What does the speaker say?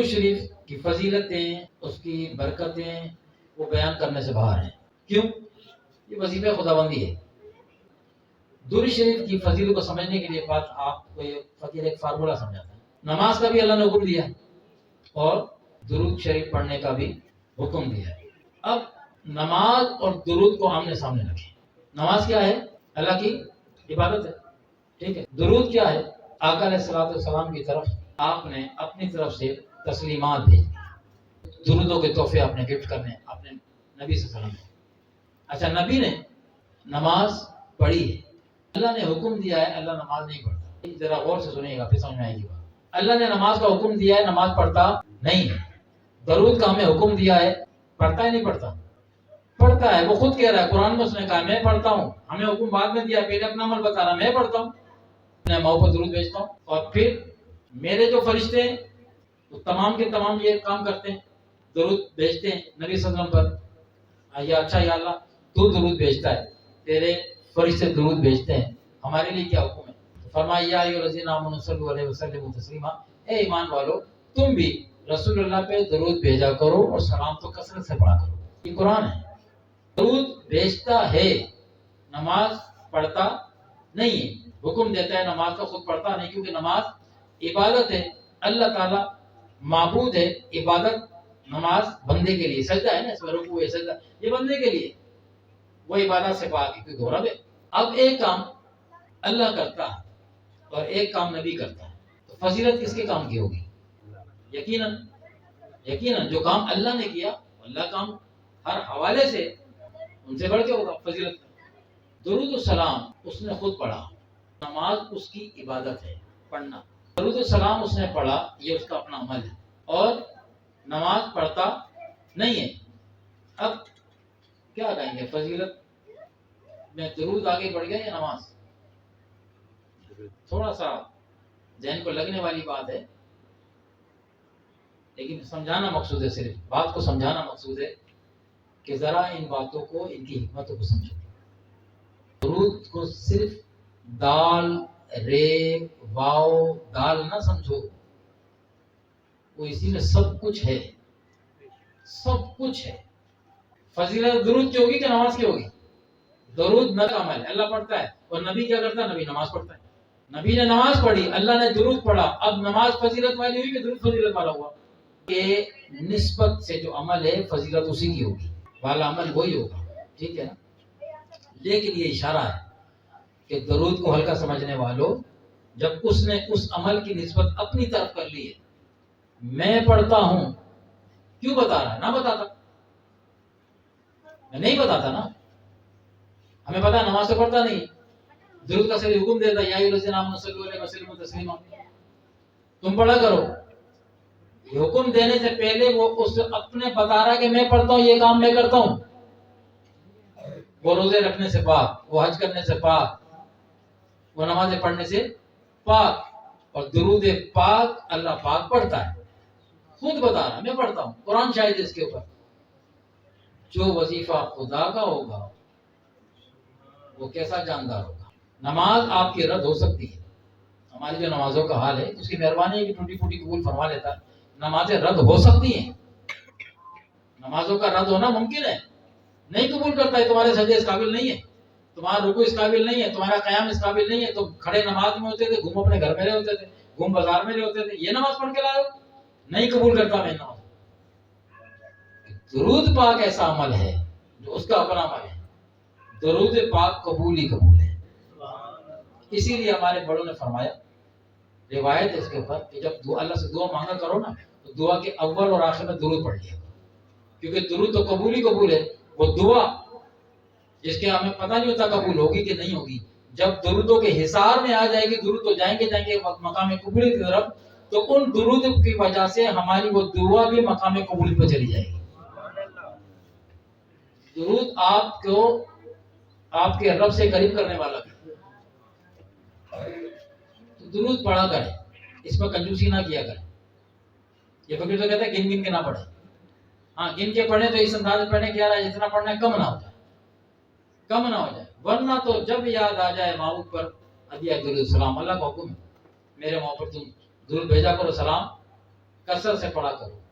درود شریف کی فضیلتیں، اس کی برکتیں وہ بیان کرنے سے باہر ہیں. کیوں؟ یہ وظیفہ خداوندی ہے. درود شریف کی فضیلت کو سمجھنے کے لیے بات آپ کو فقیر ایک فارمولہ سمجھاتا ہے. نماز کا بھی اللہ نے حکم دیا اور درود شریف پڑھنے کا بھی حکم دیا ہے. اب نماز اور درود کو آمنے سامنے رکھیں. نماز کیا ہے؟ اللہ کی عبادت ہے. ٹھیک ہے. درود کیا ہے؟ آقا علیہ الصلوۃ والسلام کی طرف آپ نے اپنی طرف سے تسلیمات بھیجی، درودوں کے تحفے آپ نے گفٹ کرنے اپنے نبی صلی اللہ علیہ وسلم کو. اچھا، نبی نے نماز پڑھی ہے. اللہ نے حکم دیا ہے، اللہ نماز نہیں پڑھتا. ذرا غور سے سنیے گا پھر سمجھ میں آئے گی بات. اللہ نے نماز کا حکم دیا ہے، نماز پڑھتا نہیں ہے. درود کا ہمیں حکم دیا ہے، پڑھتا ہے نہیں پڑھتا؟ پڑھتا ہے. وہ خود کہہ رہا ہے قرآن میں، اس نے کہا میں پڑھتا ہوں. ہمیں حکم بعد میں دیا، پہلے اپنا عمل بتا رہا، میں پڑھتا ہوں، میں ماؤں پر درود بھیجتا ہوں. اور پھر میرے جو فرشتے ہیں وہ تمام کے تمام یہ کام کرتے ہیں، درود بھیجتے ہیں نبی صلی اللہ علیہ وسلم پر. یا اچھا یا اللہ تو درود بھیجتا ہے، تیرے فرشتے درود بھیجتے ہیں، ہمارے لیے کیا حکم ہے؟ فرمایا یا ایھا الذین آمنوا صلوا علیہ وسلموا تسلیما، اے ایمان والو تم بھی رسول اللہ پہ درود بھیجا کرو اور سلام تو کثرت سے پڑھا کرو. یہ قرآن ہے. درود بھیجتا ہے، نماز پڑھتا نہیں ہے. حکم دیتا ہے نماز کا، خود پڑھتا نہیں، کیونکہ نماز عبادت ہے. اللہ تعالیٰ معبود ہے. عبادت نماز بندے کے لیے، سجدہ ہے نا، اس میں رکوع ہے، سجدہ یہ بندے کے لیے، وہ عبادت سے پاک ہے کیونکہ رب ہے. اب ایک کام اللہ کرتا ہے اور ایک کام نبی کرتا ہے، تو فضیلت کس کے کام کی ہوگی؟ یقیناً جو کام اللہ نے کیا، اللہ کام ہر حوالے سے ان سے بڑھ کے ہوگا فضیلت. درود السلام اس نے خود پڑھا، نماز اس کی عبادت ہے پڑھنا. درود السلام اس نے پڑھا، یہ اس کا اپنا عمل ہے، اور نماز پڑھتا نہیں ہے. اب کیا کہیں گے فضیلت میں؟ درود آگے بڑھ گیا یا نماز؟ تھوڑا سا ذہن کو لگنے والی بات ہے، لیکن سمجھانا مقصود ہے. صرف بات کو سمجھانا مقصود ہے کہ ذرا ان باتوں کو، ان کی حکمتوں کو سمجھو. درود کو صرف دال رے واو دال نہ سمجھو، وہ اسی میں سب کچھ ہے، سب کچھ ہے. فضیلت درود کی ہوگی کہ نماز کی ہوگی؟ درود نبی کا عمل ہے، اللہ پڑھتا ہے. اور نبی کیا کرتا ہے؟ نبی نماز پڑھتا ہے. نبی نے نماز پڑھی، اللہ نے درود پڑھا. اب نماز فضیلت والی ہوئی کہ درود فضیلت والا ہوا؟ کہ نسبت سے جو عمل ہے فضیلت اسی کی ہوگی، والا عمل وہی ہوگا. ٹھیک ہے نا؟ لیکن یہ اشارہ ہے کہ درود کو ہلکا سمجھنے والوں، جب اس نے اس عمل کی نسبت اپنی طرف کر لی ہے، میں پڑھتا ہوں، کیوں بتا رہا ہے؟ نہ بتاتا، میں نہیں بتاتا نا. ہمیں پتا ہے نماز تو پڑھتا نہیں، درود کا صرف حکم دیتا یا ایھا الذین آمنوا صلوا علیہ وسلموا تسلیما، تم پڑھا کرو. یہ حکم دینے سے پہلے وہ اس اپنے بتا رہا ہے کہ میں پڑھتا ہوں، یہ کام میں کرتا ہوں. وہ روزے رکھنے سے پاک، وہ حج کرنے سے پاک، وہ نمازیں پڑھنے سے پاک. اور درود پاک اللہ پاک پڑھتا ہے، خود بتا رہا میں پڑھتا ہوں. قرآن شاہد ہے اس کے اوپر. جو وظیفہ خدا کا ہوگا وہ کیسا جاندار ہوگا. نماز آپ کی رد ہو سکتی ہے. ہماری جو نمازوں کا حال ہے، اس کی مہربانی ہے کہ ٹوٹی پھوٹی قبول فرما لیتا ہے. نمازیں رد ہو سکتی ہیں، نمازوں کا رد ہونا ممکن ہے. نہیں قبول کرتا ہے، تمہارے سجدے اس قابل نہیں ہے، تمہارا رکوع اس قابل نہیں ہے، تمہارا قیام اس قابل نہیں ہے. تو کھڑے نماز میں ہوتے تھے، گھوم اپنے گھر میں رہے ہوتے تھے، گھوم بازار میں رہے ہوتے تھے، یہ نماز پڑھ کے لائے ہو؟ نہیں قبول کرتا میں نماز. درود پاک ایسا عمل ہے جو اس کا اپنا عمل ہے. درود پاک قبول ہی قبول ہے. اسی لیے ہمارے بڑوں نے فرمایا، روایت ہے اس کے اوپر، کہ جب اللہ سے دعا مانگا کرو نا، تو دعا کے اول اور آخر میں درود پڑھ لیا، کیونکہ درود تو قبول ہی قبول ہے. وہ دعا جس کے ہمیں پتہ نہیں ہوتا قبول ہوگی کہ نہیں ہوگی، جب درودوں کے حصار میں آ جائے گی، درود تو جائیں گے مقام قبولی کی طرف، تو ان درود کی وجہ سے ہماری وہ دعا بھی مقام قبولی پہ چلی جائے گی. درود آپ کو آپ کے رب سے قریب کرنے والا ہے. تو درود پڑھا کریں، اس پر کنجوسی نہ کیا کریں. یہ فقیر تو کہتا ہے گن گن کے نہ پڑھیں. ہاں گن کے پڑھیں تو اس انداز میں پڑھیں کہ یار جتنا پڑھنا ہے کم نہ ہو جائے، کم نہ ہو جائے. ورنہ تو جب یاد آ جائے معبود پر ادیا درود السلام. اللہ کا حکم ہے میرے ماں پر تم درود بھیجا کرو، سلام کثرت سے پڑھا کرو.